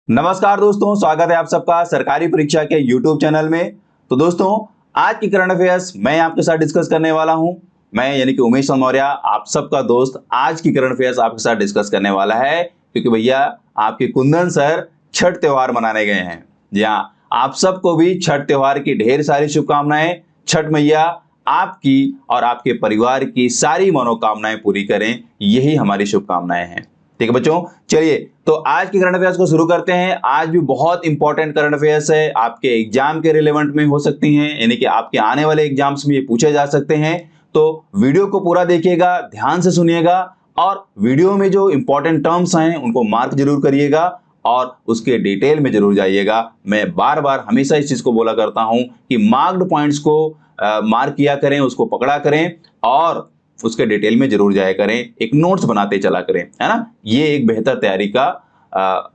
नमस्कार दोस्तों, स्वागत है आप सबका सरकारी परीक्षा के YouTube चैनल में। तो दोस्तों, आज की करंट अफेयर्स मैं आपके साथ डिस्कस करने वाला हूं। मैं यानी कि उमेश मौर्य, आप सबका दोस्त, आज की करंट अफेयर्स आपके साथ डिस्कस करने वाला है क्योंकि भैया आपके कुंदन सर छठ त्योहार मनाने गए हैं। जी हाँ, आप सबको भी छठ त्योहार की ढेर सारी शुभकामनाएं। छठ मैया आपकी और आपके परिवार की सारी मनोकामनाएं पूरी करें, यही हमारी शुभकामनाएं हैं। ठीक है बच्चों, चलिए तो आज की करंट अफेयर्स को शुरू करते हैं। आज भी बहुत इंपॉर्टेंट करंट अफेयर्स है, आपके एग्जाम के रिलेवेंट में हो सकती हैं, यानी कि आपके आने वाले एग्जाम्स में ये पूछे जा सकते हैं। तो वीडियो को पूरा देखिएगा, ध्यान से सुनिएगा और वीडियो में जो इंपॉर्टेंट टर्म्स हैं उनको मार्क जरूर करिएगा और उसके डिटेल में जरूर जाइएगा। मैं बार बार हमेशा इस चीज को बोला करता हूं कि मार्क्ड पॉइंट्स को मार्क किया करें, उसको पकड़ा करें और उसके डिटेल में जरूर जाया करें, एक नोट्स बनाते चला करें, है ना। ये एक बेहतर तैयारी का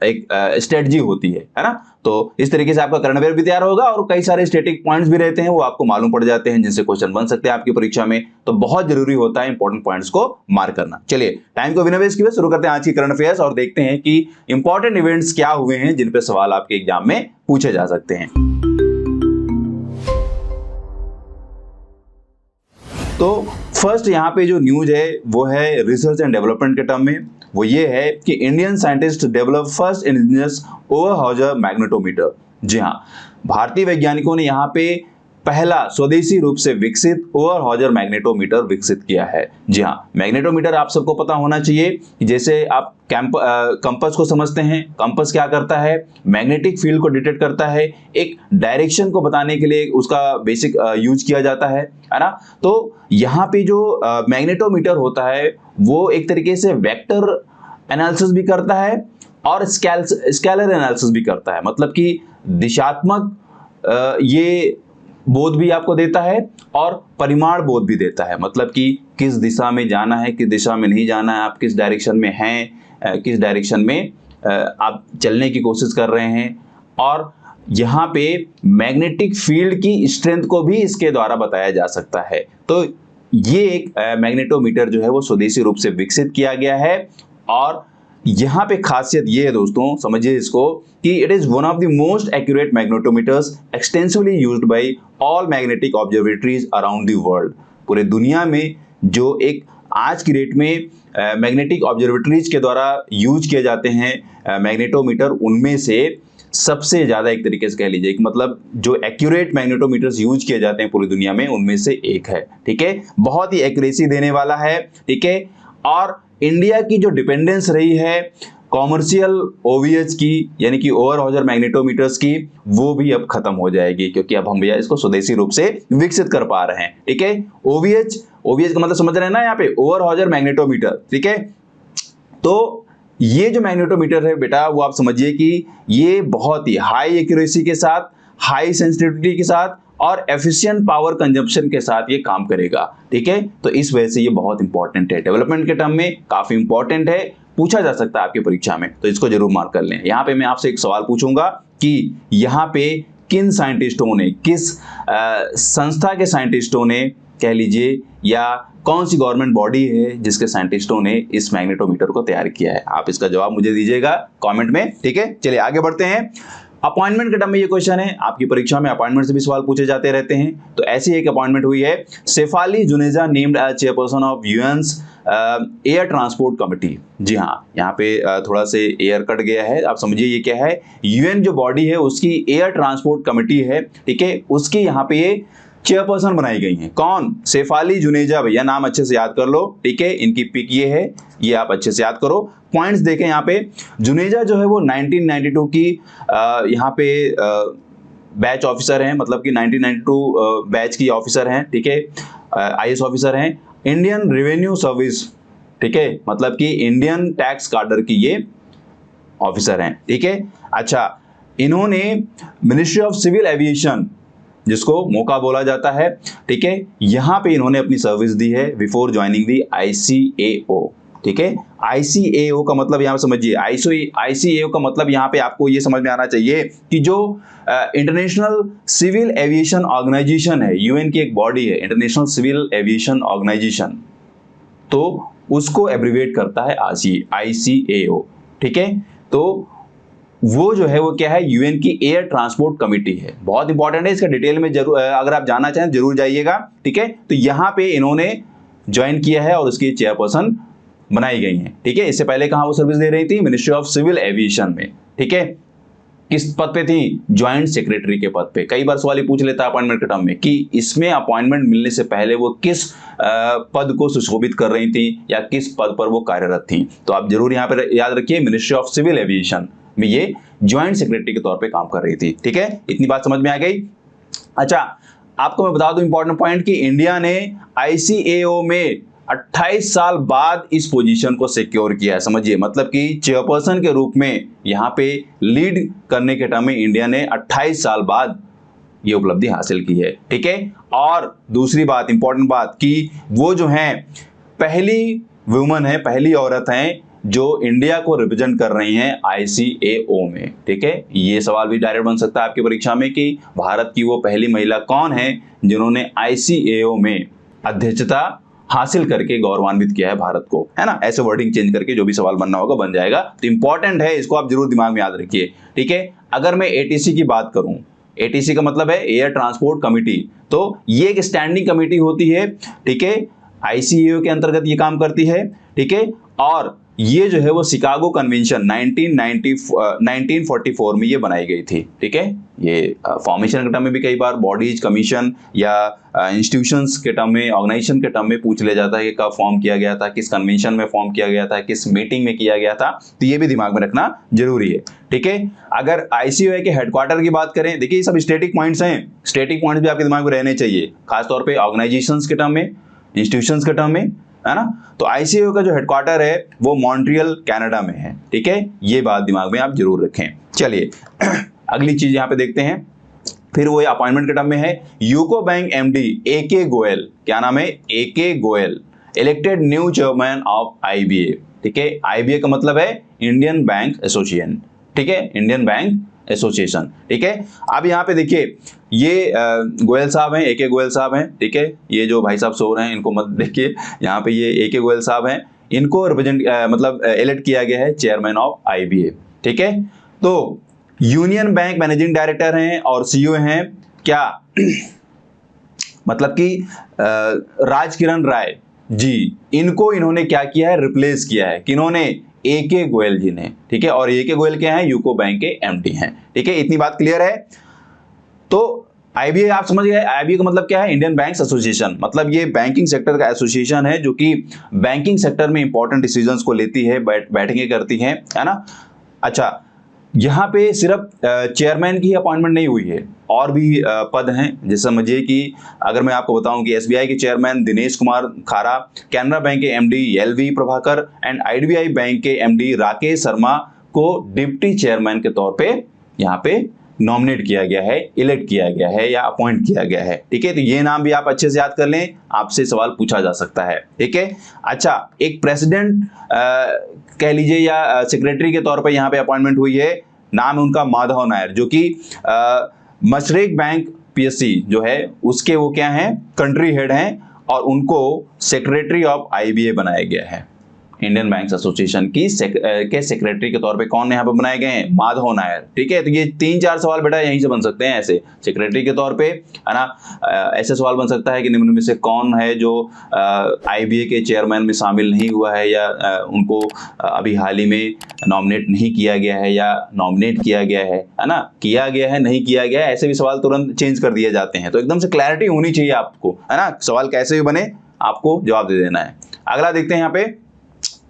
एक स्ट्रेटजी होती है ना। तो इस तरीके से आपका करंट अफेयर भी तैयार होगा और कई सारे स्टैटिक पॉइंट्स भी रहते हैं, वो आपको मालूम पड़ जाते हैं, जिनसे क्वेश्चन बन सकते हैं आपकी परीक्षा में। तो बहुत जरूरी होता है इंपॉर्टेंट पॉइंट्स को मार्क करना। चलिए टाइम को बिना वेस्ट किए शुरू करते हैं आज की करंट अफेयर्स और देखते हैं कि इंपॉर्टेंट इवेंट्स क्या हुए हैं जिन पे सवाल आपके एग्जाम में पूछे जा सकते हैं। तो फर्स्ट यहाँ पे जो न्यूज है वो है रिसर्च एंड डेवलपमेंट के टर्म में। वो ये है कि Indian scientist develop first indigenous overhauser magnetometer. जी हाँ, भारतीय वैज्ञानिकों ने यहाँ पे पहला स्वदेशी रूप से विकसित ओवरहॉजर मैग्नेटोमीटर विकसित किया है। जी हाँ, मैग्नेटोमीटर आप सबको पता होना चाहिए कि जैसे आप कंपास को समझते हैं। कंपास क्या करता है? मैग्नेटिक फील्ड को डिटेक्ट करता है, एक डायरेक्शन को बताने के लिए उसका बेसिक यूज किया जाता है ना। तो यहाँ पे जो मैग्नेटोमीटर होता है वो एक तरीके से वेक्टर एनालिसिस भी करता है और स्केलर एनालिसिस भी करता है, मतलब कि दिशात्मक ये बोध भी आपको देता है और परिमाण बोध भी देता है, मतलब कि किस दिशा में जाना है, किस दिशा में नहीं जाना है, आप किस डायरेक्शन में हैं, किस डायरेक्शन में आप चलने की कोशिश कर रहे हैं। और यहाँ पे मैग्नेटिक फील्ड की स्ट्रेंथ को भी इसके द्वारा बताया जा सकता है। तो ये एक मैग्नेटोमीटर जो है वो स्वदेशी रूप से विकसित किया गया है और यहाँ पे खासियत ये है दोस्तों, समझिए इसको, कि it is one of the most accurate magnetometers extensively used by all magnetic observatories around the world. पूरे दुनिया में जो एक आज की डेट में मैग्नेटिक ऑब्जर्वेटरीज के द्वारा यूज किए जाते हैं मैग्नेटोमीटर, उनमें से सबसे ज्यादा एक तरीके से कह लीजिए कि मतलब जो एक्यूरेट मैग्नेटोमीटर्स यूज किए जाते हैं पूरी दुनिया में उनमें से एक है। ठीक है, बहुत ही एक्यूरेसी देने वाला है। ठीक है, और इंडिया की जो डिपेंडेंस रही है कॉमर्शियल ओवीएच की, यानी कि ओवरहॉजर मैग्नेटोमीटर्स की, वो भी अब खत्म हो जाएगी क्योंकि अब हम भैया इसको स्वदेशी रूप से विकसित कर पा रहे हैं। ठीक है, ओवीएच का मतलब समझ रहे हैं ना, यहाँ पे ओवरहॉजर मैग्नेटोमीटर। ठीक है, तो ये जो मैग्नेटोमीटर है बेटा, वो आप समझिए कि ये बहुत ही हाई एक्यूरेसी के साथ, हाई सेंसिटिविटी के साथ और एफिशिएंट पावर कंजम्पशन के साथ ये काम करेगा। ठीक है, तो इस वजह से ये बहुत इंपॉर्टेंट है, डेवलपमेंट के टर्म में काफी इंपॉर्टेंट है, पूछा जा सकता है आपकी परीक्षा में, तो इसको जरूर मार्क कर लें। यहाँ पे मैं आपसे एक सवाल पूछूंगा कि यहाँ पे किन साइंटिस्टों ने, किस संस्था के साइंटिस्टों ने कह लीजिए, या कौन सी गवर्नमेंट बॉडी है जिसके साइंटिस्टों ने इस मैग्नेटोमीटर को तैयार किया है? आप इसका जवाब मुझे दीजिएगा कमेंट में। ठीक है, चलिए आगे बढ़ते हैं। अपॉइंटमेंट के टर्म में ये क्वेश्चन है, आपकी परीक्षा में अपॉइंटमेंट से भी सवाल पूछे जाते रहते हैं। तो ऐसी एक अपॉइंटमेंट हुई है, Shefali Juneja named as chairperson of UN's air transport committee. जी हाँ, यहाँ पे थोड़ा से एयर कट गया है, आप समझिए ये क्या है। यूएन जो बॉडी है उसकी एयर ट्रांसपोर्ट कमिटी है, ठीक है, उसकी यहाँ पे ये चेयरपर्सन बनाई गई हैं। कौन? शेफाली जुनेजा, भैया नाम अच्छे से याद कर लो। ठीक है, इनकी पिक ये है, ये आप अच्छे से याद करो। पॉइंट्स देखें यहाँ पे, जुनेजा जो है वो 1992 की यहाँ पे बैच ऑफिसर हैं, मतलब कि 1992 बैच की ऑफिसर हैं। ठीक है, आईएएस ऑफिसर हैं, इंडियन रेवेन्यू सर्विस, ठीक है, मतलब कि इंडियन टैक्स कार्डर की ये ऑफिसर हैं। ठीक है, अच्छा, इन्होंने मिनिस्ट्री ऑफ सिविल एविएशन, जिसको मोका बोला जाता है, ठीक है, यहां पे इन्होंने अपनी सर्विस दी है बिफोर ज्वाइनिंग दी आईसीएओ। ठीक है, आईसीएओ का मतलब यहां समझिए, आईसीएओ का मतलब यहां पे आपको ये समझ में आना चाहिए कि जो इंटरनेशनल सिविल एविएशन ऑर्गेनाइजेशन है, यूएन की एक बॉडी है इंटरनेशनल सिविल एविएशन ऑर्गेनाइजेशन, तो उसको एब्रिविएट करता है आईसीएओ। ठीक है, तो वो जो है वो क्या है, यूएन की एयर ट्रांसपोर्ट कमिटी है। बहुत इंपॉर्टेंट है, इसका डिटेल में जरूर अगर आप जानना चाहें जरूर जाइएगा, ठीक है। तो यहाँ पे इन्होंने ज्वाइन किया है और उसकी चेयरपर्सन बनाई गई हैं, ठीक है। इससे पहले कहाँ वो सर्विस दे रही थी, मिनिस्ट्री ऑफ सिविल एविएशन में, ठीक है। किस पद पे थी, ज्वाइंट सेक्रेटरी के पद पे। कई बार सवाल ये पूछ लेता है अपॉइंटमेंट के टर्म में कि इसमें अपॉइंटमेंट मिलने से पहले वो किस पद को सुशोभित कर रही थी या किस पद पर वो कार्यरत थी। तो आप जरूर यहाँ पर याद रखिए, मिनिस्ट्री ऑफ सिविल एविएशन में ये ज्वाइंट सेक्रेटरी के तौर पे काम कर रही थी, ठीक है। इतनी बात समझ में आ गई। अच्छा, आपको मैं बता दूं इंपॉर्टेंट पॉइंट कि इंडिया ने आईसीएओ में 28 साल बाद इस पोजीशन को सिक्योर किया है। समझिए, मतलब कि चेयरपर्सन के रूप में यहाँ पे लीड करने के टर्म में इंडिया ने 28 साल बाद ये उपलब्धि हासिल की है, ठीक है। और दूसरी बात, इंपॉर्टेंट बात, कि वो जो है पहली वुमन है, पहली औरत है जो इंडिया को रिप्रेजेंट कर रही हैं आईसीएओ में, ठीक है। ये सवाल भी डायरेक्ट बन सकता है आपकी परीक्षा में कि भारत की वो पहली महिला कौन है जिन्होंने आईसीएओ में अध्यक्षता हासिल करके गौरवान्वित किया है भारत को, है ना। ऐसे वर्डिंग चेंज करके जो भी सवाल बनना होगा बन जाएगा। तो इंपॉर्टेंट है, इसको आप जरूर दिमाग में याद रखिए, ठीक है। अगर मैं एटीसी की बात करूं, एटीसी का मतलब है एयर ट्रांसपोर्ट कमिटी, तो ये एक स्टैंडिंग कमिटी होती है, ठीक है। आईसीएओ के अंतर्गत ये काम करती है, ठीक है। और ये जो है वो शिकागो कन्वेंशन 1944 में ये बनाई गई थी, ठीक है। ये फॉर्मेशन के टर्म में भी कई बार बॉडीज, कमीशन या इंस्टीट्यूशंस के टर्म में, ऑर्गेनाइजेशन के टर्म में पूछ लिया जाता है कि कब फॉर्म किया गया था, किस कन्वेंशन में फॉर्म किया गया था, किस मीटिंग में किया गया था। तो ये भी दिमाग में रखना जरूरी है, ठीक है। अगर आईसीएओ के हेडक्वार्टर की बात करें, देखिए ये सब स्टैटिक पॉइंट्स हैं, स्टैटिक पॉइंट्स भी आपके दिमाग में रहने चाहिए, खासतौर पर ऑर्गेनाइजेशंस के टर्म में, इंस्टीट्यूशंस के टर्म में, है ना। तो आईसीएओ का जो हेडक्वार्टर है वो मॉन्ट्रियल कनाडा में है, ठीक है। ये बात दिमाग में आप जरूर रखें। चलिए अगली चीज यहां पे देखते हैं, फिर वो अपॉइंटमेंट के टर्म में है। UCO bank MD AK Goyal, क्या नाम है, AK Goyal, elected new chairman of IBA, ठीक है। आईबीए का मतलब है इंडियन बैंक एसोसिएशन, ठीक है, इंडियन बैंक एसोसिएशन, ठीक है। अब यहाँ पे देखिए ये गोयल साहब हैं, एके गोयल साहब हैं, ठीक है। ये जो भाई साहब सो रहे हैं इनको मत देखिए, यहाँ पे ये एके गोयल साहब हैं, इनको रिप्रेजेंट मतलब इलेक्ट किया गया है चेयरमैन ऑफ आईबीए, ठीक है। तो यूनियन बैंक मैनेजिंग डायरेक्टर हैं और सीईओ हैं क्या मतलब कि राजकिरण राय जी, इनको इन्होंने क्या किया है, रिप्लेस किया है, किन्होंने, एके गोयल जी ने, ठीक है। और एके गोयल क्या है, यूको बैंक के एमडी हैं, ठीक है। इतनी बात क्लियर है। तो आईबीए आप समझ गए, आईबीए का मतलब क्या है, इंडियन बैंक्स एसोसिएशन, मतलब ये बैंकिंग सेक्टर का एसोसिएशन है जो कि बैंकिंग सेक्टर में इंपॉर्टेंट डिसीजंस को लेती है, बैठकें करती है ना। अच्छा, यहाँ पे सिर्फ चेयरमैन की अपॉइंटमेंट नहीं हुई है, और भी पद हैं। जैसे समझिए कि अगर मैं आपको बताऊं कि एसबीआई के चेयरमैन दिनेश कुमार खारा, कैनरा बैंक के MD LV Prabhakar and IDBI bank के एमडी राकेश शर्मा को डिप्टी चेयरमैन के तौर पे यहाँ पे नॉमिनेट किया गया है, इलेक्ट किया गया है या अपॉइंट किया गया है, ठीक है। तो ये नाम भी आप अच्छे से याद कर लें, आपसे सवाल पूछा जा सकता है, ठीक है। अच्छा, एक प्रेसिडेंट कह लीजिए या सेक्रेटरी के तौर पे यहाँ पे अपॉइंटमेंट हुई है, नाम है उनका माधव नायर, जो कि मशरेक बैंक पीएससी जो है उसके वो क्या हैं, कंट्री हेड हैं, और उनको सेक्रेटरी ऑफ आईबीए बनाया गया है। इंडियन बैंक्स एसोसिएशन की के सेक्रेटरी के तौर पे कौन यहाँ पे बनाए गए हैं, माधव नायर, ठीक है। तो ये 3-4 सवाल बेटा यहीं से बन सकते हैं ऐसे, सेक्रेटरी के तौर पे, है ना। ऐसे सवाल बन सकता है कि निम्न में से कौन है जो आईबीए के चेयरमैन में शामिल नहीं हुआ है या उनको अभी हाल ही में नॉमिनेट नहीं किया गया है या नॉमिनेट किया गया है ना, किया गया है, नहीं किया गया है, ऐसे भी सवाल तुरंत चेंज कर दिए जाते हैं। तो एकदम से क्लैरिटी होनी चाहिए आपको, है ना। सवाल कैसे भी बने आपको जवाब दे देना है। अगला देखते हैं यहाँ पे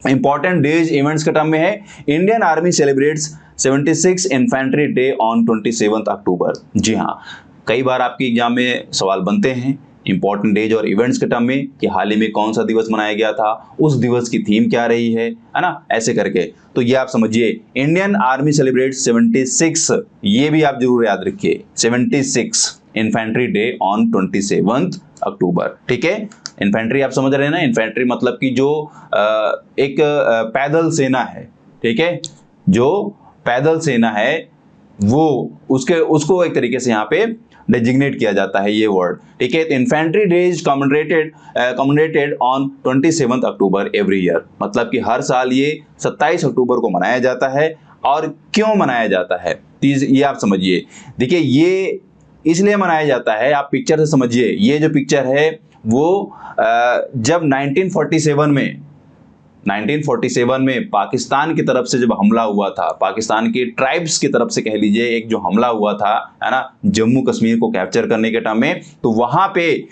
इंपॉर्टेंट डेज इवेंट्स के टर्म में है, Indian army celebrates 76 infantry day on 27 अक्टूबर। जी हाँ, कई बार आपके एग्जाम में सवाल बनते हैं इंपॉर्टेंट डेज और इवेंट्स के टर्म में कि हाल ही में कौन सा दिवस मनाया गया था, उस दिवस की थीम क्या रही है ना, ऐसे करके। तो ये आप समझिए, इंडियन आर्मी सेलिब्रेट्स 76, ये भी आप जरूर याद रखिए, 76 इन्फेंट्री डे ऑन 27 अक्टूबर, ठीक है। इन्फेंट्री आप समझ रहे हैं ना, इन्फेंट्री मतलब कि जो एक पैदल सेना है, ठीक है, जो पैदल सेना है वो उसको एक तरीके से यहाँ पे डेजिग्नेट किया जाता है ये वर्ड, ठीक है। तो infantry day is commemorated on 27 October every year, मतलब कि हर साल ये 27 अक्टूबर को मनाया जाता है। और क्यों मनाया जाता है, ये आप समझिए। देखिए ये इसलिए मनाया जाता है, आप पिक्चर से समझिए। ये जो पिक्चर है वो जब 1947 में पाकिस्तान की तरफ से जब हमला हुआ था, पाकिस्तान के ट्राइब्स की तरफ से कह लीजिए एक जो हमला हुआ था, है ना, जम्मू कश्मीर को कैप्चर करने के टाइम में, तो वहां पे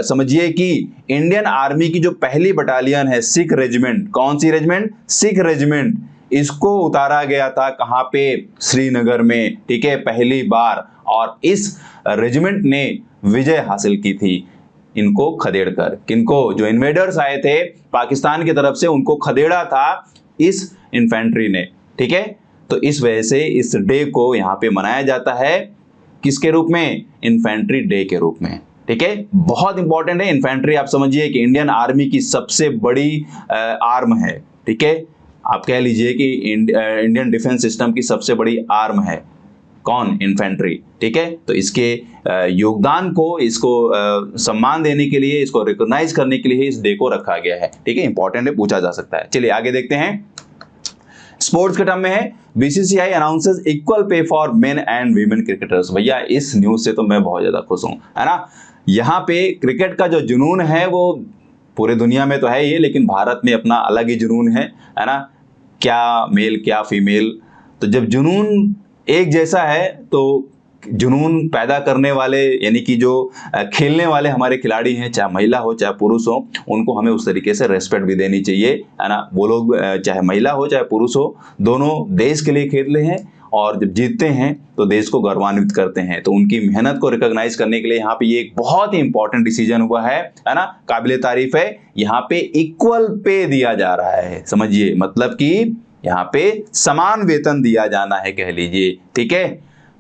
समझिए कि इंडियन आर्मी की जो पहली बटालियन है, सिख रेजिमेंट, कौन सी रेजिमेंट, सिख रेजिमेंट, इसको उतारा गया था कहां पे, श्रीनगर में, ठीक है, पहली बार। और इस रेजिमेंट ने विजय हासिल की थी इनको खदेड़ कर। किनको, जो इन्वेडर्स आए थे पाकिस्तान की तरफ से, उनको खदेड़ा था इस इन्फेंट्री ने, ठीक है। तो इस वजह से इस डे को यहां पे मनाया जाता है, किसके रूप में, इन्फेंट्री डे के रूप में, ठीक है। बहुत इंपॉर्टेंट है इन्फेंट्री, आप समझिए कि इंडियन आर्मी की सबसे बड़ी आर्म है, ठीक है। आप कह लीजिए कि इंडियन डिफेंस सिस्टम की सबसे बड़ी आर्म है कौन, इन्फेंट्री, ठीक है। तो इसके योगदान को, इसको सम्मान देने के लिए, इसको रिकॉग्नाइज करने के लिए इस डे को रखा गया है, ठीक है। इंपॉर्टेंट है, पूछा जा सकता है। चलिए आगे देखते हैं। स्पोर्ट्स के टर्म में है, BCCI announces equal pay for main and women cricketers. भैया इस न्यूज से तो मैं बहुत ज्यादा खुश हूं, है ना। यहाँ पे क्रिकेट का जो जुनून है वो पूरे दुनिया में तो है ही, लेकिन भारत में अपना अलग ही जुनून है ना। क्या मेल क्या फीमेल, तो जब जुनून एक जैसा है तो जुनून पैदा करने वाले यानी कि जो खेलने वाले हमारे खिलाड़ी हैं, चाहे महिला हो चाहे पुरुष हो, उनको हमें उस तरीके से रेस्पेक्ट भी देनी चाहिए, है ना। वो लोग चाहे महिला हो चाहे पुरुष हो, दोनों देश के लिए खेलते हैं और जब जीतते हैं तो देश को गौरवान्वित करते हैं। तो उनकी मेहनत को रिकॉग्नाइज करने के लिए यहाँ पे ये एक बहुत ही इंपॉर्टेंट डिसीजन हुआ है ना, काबिले तारीफ है। यहाँ पे इक्वल पे दिया जा रहा है, समझिए, मतलब कि यहाँ पे समान वेतन दिया जाना है, कह लीजिए, ठीक है।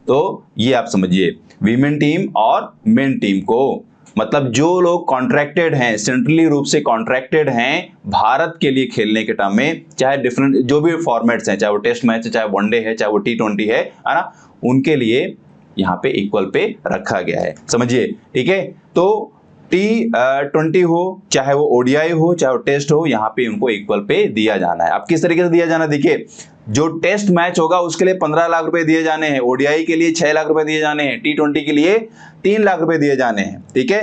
तो ये आप समझिए, वीमेन टीम और मेन टीम को, मतलब जो लोग कॉन्ट्रैक्टेड हैं, सेंट्रली रूप से कॉन्ट्रैक्टेड हैं भारत के लिए खेलने के टाइम में, चाहे डिफरेंट जो भी फॉर्मेट्स हैं, चाहे वो टेस्ट मैच है, चाहे वनडे है, चाहे वो T20 है ना, उनके लिए यहाँ पे इक्वल पे रखा गया है, समझिए, ठीक है। तो T20 हो, चाहे वो ODI हो, चाहे वो टेस्ट हो, यहाँ पे उनको इक्वल पे दिया जाना है। अब किस तरीके से दिया जाना है, देखिए, जो टेस्ट मैच होगा उसके लिए 15 लाख रुपए दिए जाने हैं, ODI के लिए 6 लाख रुपए दिए जाने हैं, T20 के लिए 3 लाख रुपए दिए जाने हैं, ठीक है।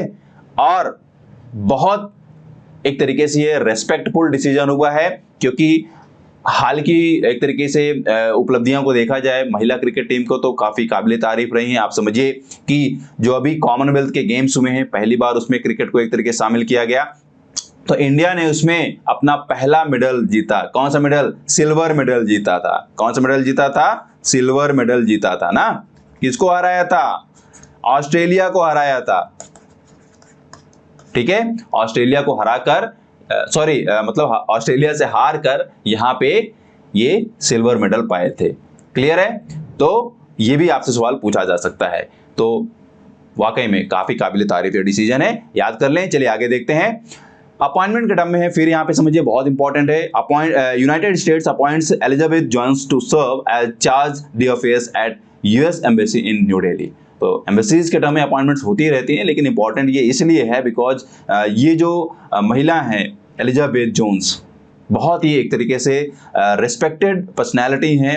और बहुत एक तरीके से ये रेस्पेक्टफुल डिसीजन हुआ है, क्योंकि हाल की एक तरीके से उपलब्धियों को देखा जाए, महिला क्रिकेट टीम को तो काफी काबिले तारीफ रही हैं। आप समझिए कि जो अभी कॉमनवेल्थ के गेम्स हुए हैं, पहली बार उसमें क्रिकेट को एक तरीके से शामिल किया गया, तो इंडिया ने उसमें अपना पहला मेडल जीता। कौन सा मेडल, सिल्वर मेडल जीता था। कौन सा मेडल जीता था, सिल्वर मेडल जीता था ना। किसको हराया था, ऑस्ट्रेलिया को हराया था, ठीक है। ऑस्ट्रेलिया को हराकर मतलब ऑस्ट्रेलिया से हार कर यहाँ पे ये सिल्वर मेडल पाए थे, क्लियर है। तो ये भी आपसे सवाल पूछा जा सकता है, तो वाकई में काफी काबिले तारीफ डिसीजन है, याद कर लें। चलिए आगे देखते हैं। अपॉइंटमेंट के टर्म में है, फिर यहाँ पे समझिए बहुत इंपॉर्टेंट है। United States appoints Elizabeth Jones to serve as charge d'affaires at US embassy in New Delhi. तो एम्बेसीज के टर्म में अपॉइंटमेंट्स होती रहती हैं, लेकिन इंपॉर्टेंट ये इसलिए है बिकॉज ये जो महिला हैं एलिजाबेथ जोन्स, बहुत ही एक तरीके से रिस्पेक्टेड पर्सनैलिटी हैं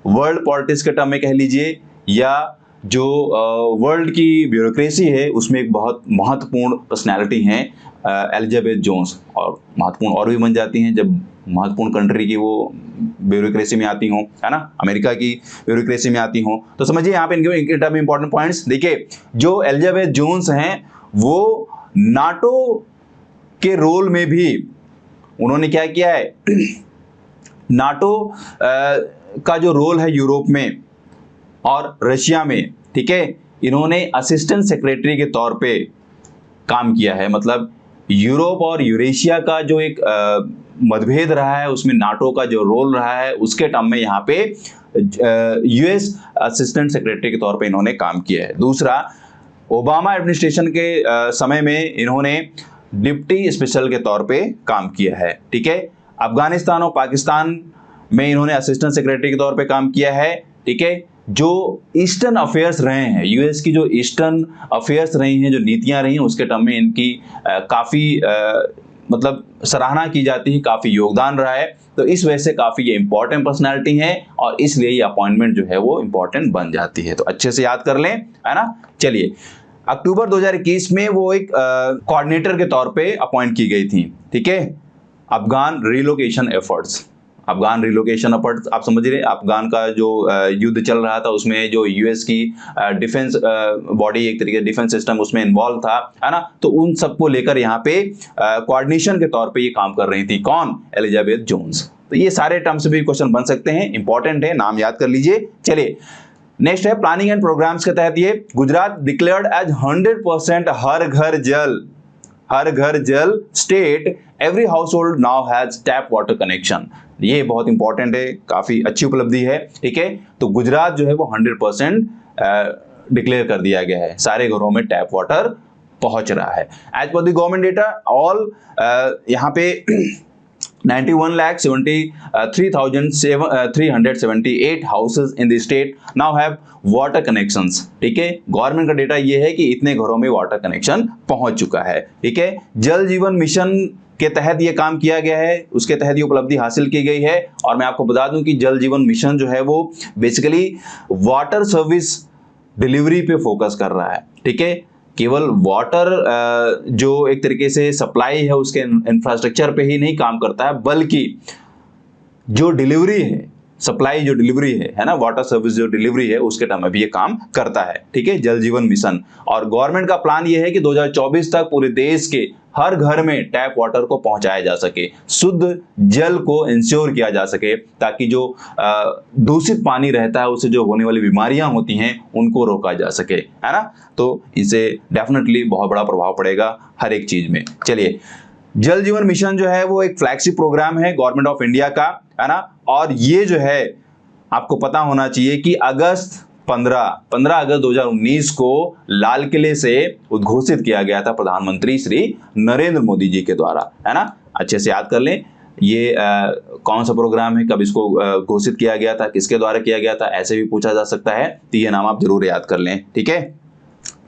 वर्ल्ड पॉलिटिक्स के टर्म में कह लीजिए, या जो वर्ल्ड की ब्यूरोक्रेसी है उसमें एक बहुत महत्वपूर्ण पर्सनैलिटी हैं एलिजाबेथ जोन्स। और महत्वपूर्ण और भी बन जाती हैं जब महत्वपूर्ण कंट्री की वो ब्यूरोक्रेसी में आती हों, है ना, अमेरिका की ब्यूरोक्रेसी में आती हों। तो समझिए यहाँ पे इनके टर्म में इंपॉर्टेंट पॉइंट्स देखिए। जो एलिजाबेथ जोन्स हैं वो नाटो के रोल में भी उन्होंने क्या किया है, नाटो का जो रोल है यूरोप में और रशिया में, ठीक है, इन्होंने असिस्टेंट सेक्रेटरी के तौर पे काम किया है। मतलब यूरोप और यूरेशिया का जो एक मतभेद रहा है उसमें नाटो का जो रोल रहा है उसके टर्म में यहाँ पे US असिस्टेंट सेक्रेटरी के तौर पे इन्होंने काम किया है। दूसरा, ओबामा एडमिनिस्ट्रेशन के समय में इन्होंने डिप्टी स्पेशल के तौर पे काम किया है, ठीक है। अफगानिस्तान और पाकिस्तान में इन्होंने असिस्टेंट सेक्रेटरी के तौर पे काम किया है, ठीक है। जो ईस्टर्न अफेयर्स रहे हैं, US की जो ईस्टर्न अफेयर्स रही हैं, जो नीतियां रही हैं, उसके टर्म में इनकी काफ़ी मतलब सराहना की जाती है, काफी योगदान रहा है, तो इस वजह से काफी ये इंपॉर्टेंट पर्सनैलिटी है और इसलिए ये अपॉइंटमेंट जो है वो इंपॉर्टेंट बन जाती है। तो अच्छे से याद कर लें, है ना। चलिए, अक्टूबर 2021 में वो एक कोऑर्डिनेटर के तौर पे अपॉइंट की गई थी, ठीक है। Afghan relocation efforts, Afghan relocation efforts आप समझ रहे, अफगान का जो युद्ध चल रहा था उसमें जो यूएस की डिफेंस बॉडी, एक तरीके डिफेंस सिस्टम उसमें इन्वॉल्व था, है ना। तो उन सबको लेकर यहाँ पे कोऑर्डिनेशन के तौर पे ये काम कर रही थी, कौन, एलिजाबेथ जोन्स। तो ये सारे टर्म्स भी क्वेश्चन बन सकते हैं, इंपॉर्टेंट है, नाम याद कर लीजिए। चलिए नेक्स्ट है प्लानिंग एंड प्रोग्राम्स के तहत ये गुजरात डिक्लेयर्ड एज 100% हर घर जल state, every house hold now has tap water connection. ये बहुत इंपॉर्टेंट है, काफी अच्छी उपलब्धि है, ठीक है। तो गुजरात जो है वो 100% डिक्लेयर कर दिया गया है, सारे घरों में टैप वाटर पहुंच रहा है। As per the government data all यहाँ पे 91,73,378 houses in the state now have water connections, ठीक है। गवर्नमेंट का डेटा ये है कि इतने घरों में वाटर कनेक्शन पहुंच चुका है, ठीक है। जल जीवन मिशन के तहत ये काम किया गया है, उसके तहत ये उपलब्धि हासिल की गई है। और मैं आपको बता दूं कि जल जीवन मिशन जो है वो बेसिकली वाटर सर्विस डिलीवरी पे फोकस कर रहा है, ठीक है। केवल वाटर जो एक तरीके से सप्लाई है उसके इंफ्रास्ट्रक्चर पे ही नहीं काम करता है, बल्कि जो डिलीवरी है, सप्लाई जो डिलीवरी है ना, वाटर सर्विस जो डिलीवरी है उसके टर्म में भी ये काम करता है, ठीक है, जल जीवन मिशन। और गवर्नमेंट का प्लान ये है कि 2024 तक पूरे देश के हर घर में टैप वाटर को पहुंचाया जा सके, शुद्ध जल को इंश्योर किया जा सके, ताकि जो दूषित पानी रहता है उससे जो होने वाली बीमारियां होती हैं उनको रोका जा सके, है ना। तो इससे डेफिनेटली बहुत बड़ा प्रभाव पड़ेगा हर एक चीज में। चलिए, जल जीवन मिशन जो है वो एक फ्लैगशिप प्रोग्राम है गवर्नमेंट ऑफ इंडिया का, है ना। और ये जो है आपको पता होना चाहिए कि 15 अगस्त 2019 को लाल किले से उद्घोषित किया गया था प्रधानमंत्री श्री नरेंद्र मोदी जी के द्वारा, है ना। अच्छे से याद कर लें ये कौन सा प्रोग्राम है, कब इसको घोषित किया गया था, किसके द्वारा किया गया था, ऐसे भी पूछा जा सकता है। तो ये नाम आप जरूर याद कर लें, ठीक है।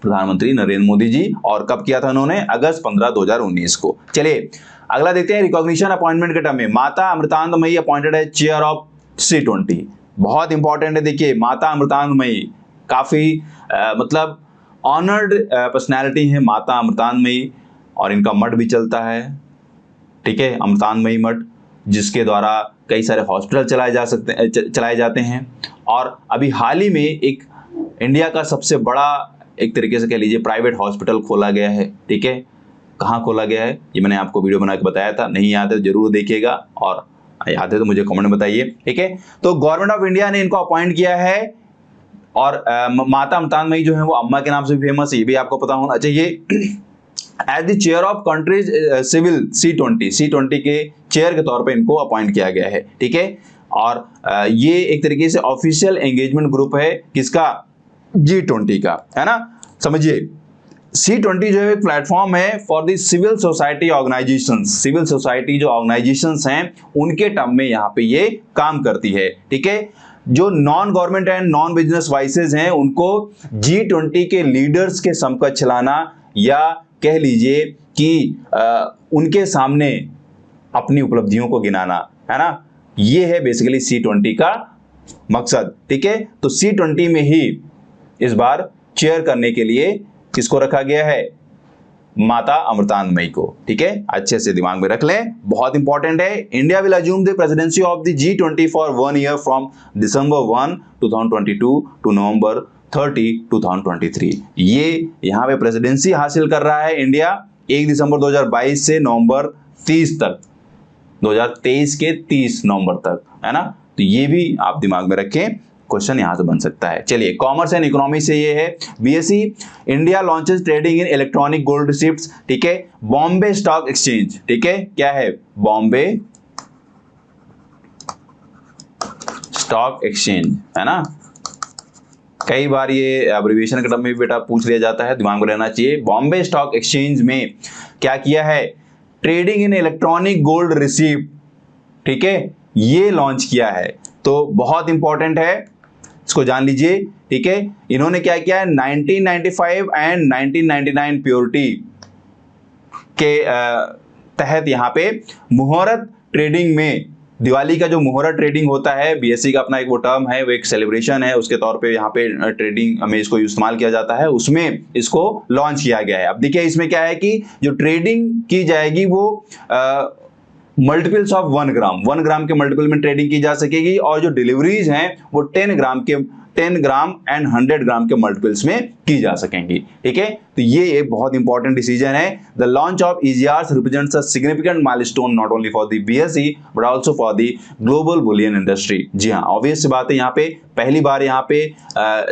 प्रधानमंत्री नरेंद्र मोदी जी, और कब किया था उन्होंने, अगस्त 15, 2019 को। चलिए अगला देखते हैं रिकॉग्निशन अपॉइंटमेंट के टर्म में। माता अमृतानंदमयी अपॉइंटेड है चेयर ऑफ C20, बहुत इंपॉर्टेंट है। देखिए माता अमृतानंदमयी काफी मतलब ऑनर्ड पर्सनैलिटी है माता अमृतानंदमयी, और इनका मठ भी चलता है, ठीक है, अमृतानंदमयी मठ, जिसके द्वारा कई सारे हॉस्पिटल चलाए जाते हैं। और अभी हाल ही में एक इंडिया का सबसे बड़ा एक तरीके से कह लीजिए प्राइवेट हॉस्पिटल खोला गया है, ठीक है। कहाँ खोला गया है ये मैंने आपको वीडियो बना के बताया था, नहीं याद है जरूर देखिएगा, और याद है तो मुझे कमेंट में बताइए, ठीक है। तो गवर्नमेंट ऑफ इंडिया ने इनको अपॉइंट किया है, और माता अमृतानंदमयी जो है वो अम्मा के नाम से भी फेमस है, ये भी आपको पता होना चाहिए। As the chair of country's civil C20 के चेयर के तौर पे इनको अपॉइंट किया गया है, ठीक है। और ये एक तरीके से ऑफिशियल एंगेजमेंट ग्रुप है किसका, G20 का, है ना। समझिए C20 जो है एक प्लेटफॉर्म है for the civil society organisation, civil society जो ऑर्गेनाइजेशंस हैं उनके टर्म में यहाँ पे ये काम करती है, ठीक है। जो non government and non business voices हैं उनको G20 के लीडर्स के समकक्ष लाना, या कह लीजिए कि उनके सामने अपनी उपलब्धियों को गिनाना, है ना। ये है बेसिकली C20 का मकसद, ठीक है। तो C20 में ही इस बार चेयर करने के लिए किसको रखा गया है, माता अमृतानंदमयी को, ठीक है। अच्छे से दिमाग में रख लें, बहुत इंपॉर्टेंट है। India will assume the presidency of the G20 for 1 year from December 1, 2022 to November 30, 2023। ये यहाँ पे प्रेसिडेंसी हासिल कर रहा है इंडिया 1 दिसंबर 2022 से नवंबर 30 तक, 2023 के 30 नवंबर तक, है ना। तो ये भी आप दिमाग में रखें, क्वेश्चन यहां से बन सकता है। चलिए कॉमर्स एंड इकोनॉमी से ये है BSc India launches trading in electronic gold receipts, ठीक है। बॉम्बे स्टॉक एक्सचेंज, ठीक है, क्या है, बॉम्बे स्टॉक एक्सचेंज, है ना। कई बार ये एब्रिविएशन के टर्म में भी बेटा पूछ लिया जाता है, दिमाग में रहना चाहिए। बॉम्बे स्टॉक एक्सचेंज में क्या किया है, trading in electronic gold receipt, ठीक है, ये लॉन्च किया है। तो बहुत इंपॉर्टेंट है, इसको जान लीजिए, ठीक है। इन्होंने क्या किया है, 1995 एंड 1999 प्योरिटी के तहत यहाँ पे मुहूर्त ट्रेडिंग में, दिवाली का जो मुहूर्त ट्रेडिंग होता है, बीएसई का अपना एक वो टर्म है, वो एक सेलिब्रेशन है, उसके तौर पे यहाँ पे ट्रेडिंग में इसको इस्तेमाल किया जाता है, उसमें इसको लॉन्च किया गया है। अब देखिए इसमें क्या है कि जो ट्रेडिंग की जाएगी वो मल्टीपल्स ऑफ 1 ग्राम, 1 ग्राम के मल्टीपल में ट्रेडिंग की जा सकेगी, और जो डिलीवरीज हैं वो 10 ग्राम एंड 100 ग्राम के मल्टीपल्स में की जा सकेंगी। ठीक है, तो ये एक बहुत इंपॉर्टेंट डिसीजन है। The launch of EGRs represents a significant milestone not only for the BSE but also for the global bullion industry. जी हाँ, ऑब्वियस सी बात है, यहाँ पे पहली बार यहाँ पे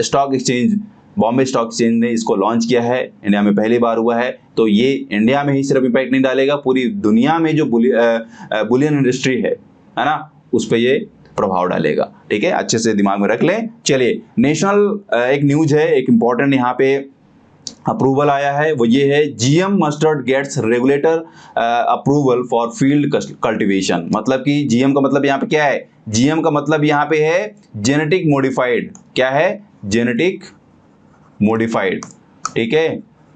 stock exchange, Bombay stock exchange ने इसको लॉन्च किया है, इंडिया में पहली बार हुआ है। तो ये इंडिया में ही सिर्फ इंपैक्ट नहीं डालेगा, पूरी दुनिया में जो बुलियन इंडस्ट्री है ना, उस पर ये प्रभाव डालेगा। ठीक है, अच्छे से दिमाग में रख लें। चलिए, नेशनल एक न्यूज है, एक इंपॉर्टेंट यहाँ पे अप्रूवल आया है, वो ये है GM mustard gets regulator approval for field cultivation. मतलब कि GM का मतलब यहाँ पे क्या है? GM का मतलब यहाँ पे है जेनेटिक मॉडिफाइड। क्या है? Genetic modified. ठीक है,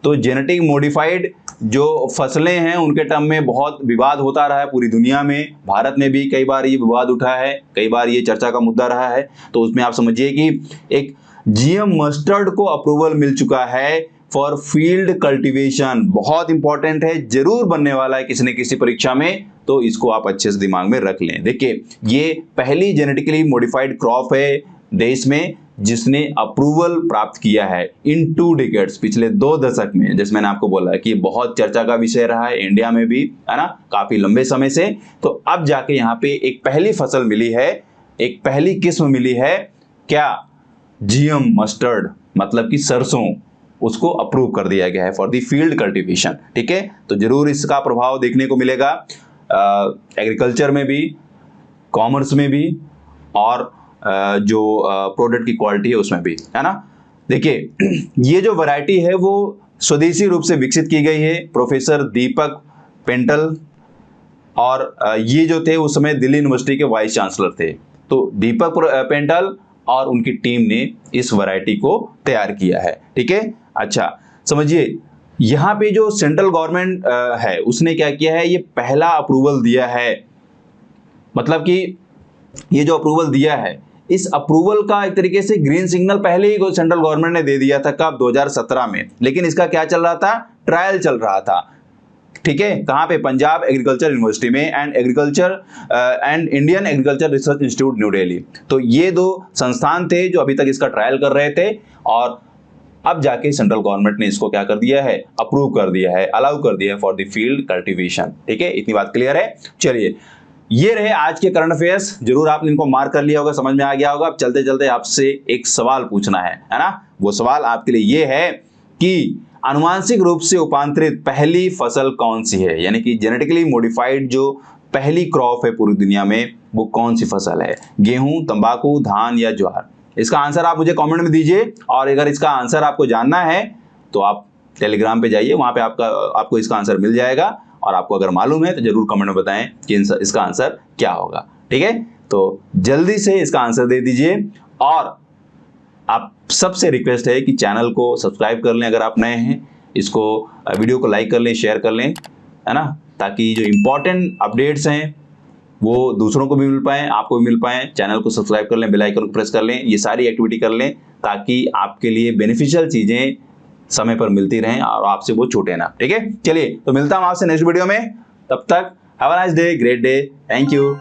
तो जेनेटिक मॉडिफाइड जो फसलें हैं उनके टर्म में बहुत विवाद होता रहा है पूरी दुनिया में, भारत में भी कई बार ये विवाद उठा है, कई बार ये चर्चा का मुद्दा रहा है। तो उसमें आप समझिए कि एक GM मस्टर्ड को अप्रूवल मिल चुका है फॉर फील्ड कल्टीवेशन। बहुत इंपॉर्टेंट है, जरूर बनने वाला है किसी न किसी परीक्षा में, तो इसको आप अच्छे से दिमाग में रख लें। देखिए, ये पहली जेनेटिकली मॉडिफाइड क्रॉप है देश में जिसने अप्रूवल प्राप्त किया है इन 2 डिकेड्स, पिछले 2 दशक में। जैसे मैंने आपको बोला कि बहुत चर्चा का विषय रहा है इंडिया में भी, है ना, काफी लंबे समय से। तो अब जाके यहाँ पे एक पहली फसल मिली है, एक पहली किस्म मिली है। क्या? GM मस्टर्ड, मतलब कि सरसों, उसको अप्रूव कर दिया गया है फॉर द फील्ड कल्टीवेशन। ठीक है, तो जरूर इसका प्रभाव देखने को मिलेगा एग्रीकल्चर में भी, कॉमर्स में भी, और जो प्रोडक्ट की क्वालिटी है उसमें भी, है ना। देखिए, ये जो वैरायटी है वो स्वदेशी रूप से विकसित की गई है, प्रोफेसर दीपक पेंटल, और ये जो थे उस समय दिल्ली यूनिवर्सिटी के वाइस चांसलर थे। तो दीपक पेंटल और उनकी टीम ने इस वैरायटी को तैयार किया है। ठीक है, अच्छा समझिए, यहाँ पे जो सेंट्रल गवर्नमेंट है उसने क्या किया है, ये पहला अप्रूवल दिया है। मतलब कि ये जो अप्रूवल दिया है, इस अप्रूवल का एक तरीके से ग्रीन सिग्नल पहले ही सेंट्रल गवर्नमेंट ने दे दिया था, कब? 2017 में। लेकिन इसका क्या चल रहा था? ट्रायल चल रहा था। ठीक है, कहां पे? पंजाब एग्रीकल्चर यूनिवर्सिटी में and Indian agriculture research institute new Delhi. तो ये 2 संस्थान थे जो अभी तक इसका ट्रायल कर रहे थे, और अब जाके सेंट्रल गवर्नमेंट ने इसको क्या कर दिया है? अप्रूव कर दिया है, अलाउ कर दिया है फॉर द फील्ड कल्टीवेशन। ठीक है, इतनी बात क्लियर है। चलिए, ये रहे आज के करंट अफेयर्स, जरूर आपने इनको मार्क कर लिया होगा, समझ में आ गया होगा। अब चलते चलते आपसे एक सवाल पूछना है ना। वो सवाल आपके लिए ये है कि आनुवांशिक रूप से रूपांतरित पहली फसल कौन सी है? यानी कि जेनेटिकली मॉडिफाइड जो पहली क्रॉप है पूरी दुनिया में, वो कौन सी फसल है? गेहूं, तंबाकू, धान या ज्वार? इसका आंसर आप मुझे कमेंट में दीजिए, और अगर इसका आंसर आपको जानना है तो आप टेलीग्राम पे जाइए, वहां पे आपको इसका आंसर मिल जाएगा। और आपको अगर मालूम है तो जरूर कमेंट में बताएं कि इसका आंसर क्या होगा। ठीक है, तो जल्दी से इसका आंसर दे दीजिए, और आप सबसे रिक्वेस्ट है कि चैनल को सब्सक्राइब कर लें अगर आप नए हैं, इसको वीडियो को लाइक कर लें, शेयर कर लें, है ना, ताकि जो इंपॉर्टेंट अपडेट्स हैं वो दूसरों को भी मिल पाएं, आपको भी मिल पाएं। चैनल को सब्सक्राइब कर लें, बेल आइकन को प्रेस कर लें, ये सारी एक्टिविटी कर लें ताकि आपके लिए बेनिफिशियल चीजें समय पर मिलती रहें और आपसे वो छूटे ना। ठीक है, चलिए, तो मिलता हूं आपसे नेक्स्ट वीडियो में। तब तक have a nice day, great day, thank you.